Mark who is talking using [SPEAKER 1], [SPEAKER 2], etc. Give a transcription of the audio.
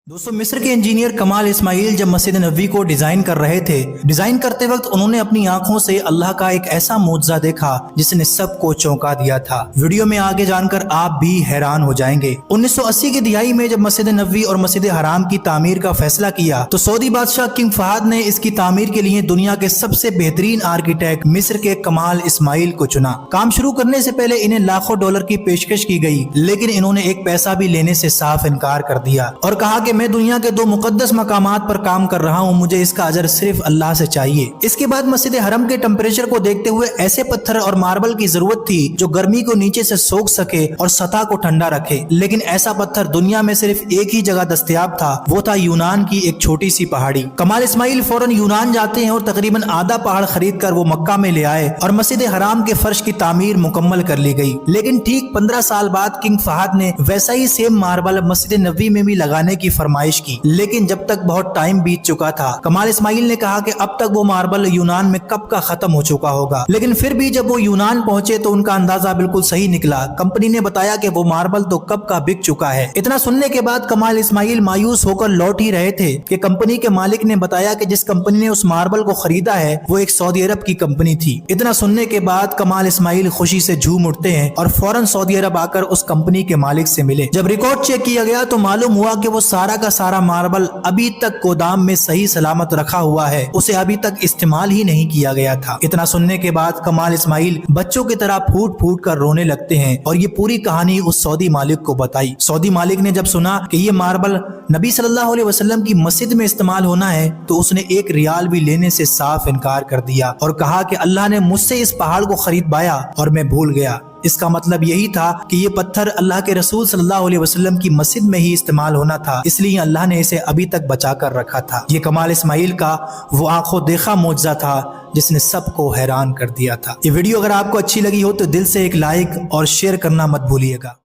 [SPEAKER 1] दोस्तों मिस्र के इंजीनियर कमाल इस्माइल जब मस्जिद नबवी को डिजाइन कर रहे थे, डिजाइन करते वक्त उन्होंने अपनी आंखों से अल्लाह का एक ऐसा मुआजिजा देखा जिसने सबको चौंका दिया था। वीडियो में आगे जानकर आप भी हैरान हो जाएंगे। 1980 की दिहाई में जब मस्जिद नबवी और मस्जिद हराम की तामीर का फैसला किया तो सऊदी बादशाह किंग फहद ने इसकी तामीर के लिए दुनिया के सबसे बेहतरीन आर्किटेक्ट मिस्र के कमाल इस्माइल को चुना। काम शुरू करने से पहले इन्हें लाखों डॉलर की पेशकश की गई, लेकिन इन्होंने एक पैसा भी लेने से साफ इनकार कर दिया और कहा कि मैं दुनिया के 2 मुकद्दस मकामात पर काम कर रहा हूँ, मुझे इसका अजर सिर्फ अल्लाह से चाहिए। इसके बाद मस्जिद हरम के टेम्परेचर को देखते हुए ऐसे पत्थर और मार्बल की जरूरत थी जो गर्मी को नीचे से सोख सके और सतह को ठंडा रखे, लेकिन ऐसा पत्थर दुनिया में सिर्फ एक ही जगह दस्तयाब था, वो था यूनान की एक छोटी सी पहाड़ी। कमाल इस्माइल फौरन यूनान जाते हैं और तकरीबन आधा पहाड़ खरीद कर वो मक्का में ले आए और मस्जिद हराम के फर्श की तामीर मुकम्मल कर ली गई। लेकिन ठीक 15 साल बाद किंग फहद ने वैसा ही सेम मार्बल मस्जिद नबवी में भी लगाने की फरमाइश की, लेकिन जब तक बहुत टाइम बीत चुका था, कमाल इस्माइल ने कहा कि अब तक वो मार्बल यूनान में कब का खत्म हो चुका होगा। लेकिन फिर भी जब वो यूनान पहुंचे तो उनका अंदाजा बिल्कुल सही निकला। कंपनी ने बताया कि वो मार्बल तो कब का बिक चुका है। इतना सुनने के बाद कमाल इस्माइल मायूस होकर लौट ही रहे थे कि कंपनी के मालिक ने बताया कि जिस कंपनी ने उस मार्बल को खरीदा है वो एक सऊदी अरब की कंपनी थी। इतना सुनने के बाद कमाल इस्माइल खुशी से झूम उठते हैं और फौरन सऊदी अरब आकर उस कंपनी के मालिक से मिले। जब रिकॉर्ड चेक किया गया तो मालूम हुआ कि वो सारा का सारा मार्बल अभी तक गोदाम में सही सलामत रखा हुआ है, उसे अभी तक इस्तेमाल ही नहीं किया गया था। इतना सुनने के बाद कमाल इस्माइल बच्चों की तरह फूट फूट कर रोने लगते हैं और ये पूरी कहानी उस सऊदी मालिक को बताई। सऊदी मालिक ने जब सुना कि ये मार्बल नबी सल्लल्लाहु अलैहि वसल्लम की मस्जिद में इस्तेमाल होना है तो उसने 1 रियाल भी लेने से साफ इनकार कर दिया और कहा कि अल्लाह ने मुझसे इस पहाड़ को खरीदवाया और मैं भूल गया। इसका मतलब यही था कि ये पत्थर अल्लाह के रसूल सल्लल्लाहु अलैहि वसल्लम की मस्जिद में ही इस्तेमाल होना था, इसलिए अल्लाह ने इसे अभी तक बचा कर रखा था। ये कमाल इस्माइल का वो आंखों देखा मुआजिजा था जिसने सबको हैरान कर दिया था। ये वीडियो अगर आपको अच्छी लगी हो तो दिल से एक लाइक और शेयर करना मत भूलिएगा।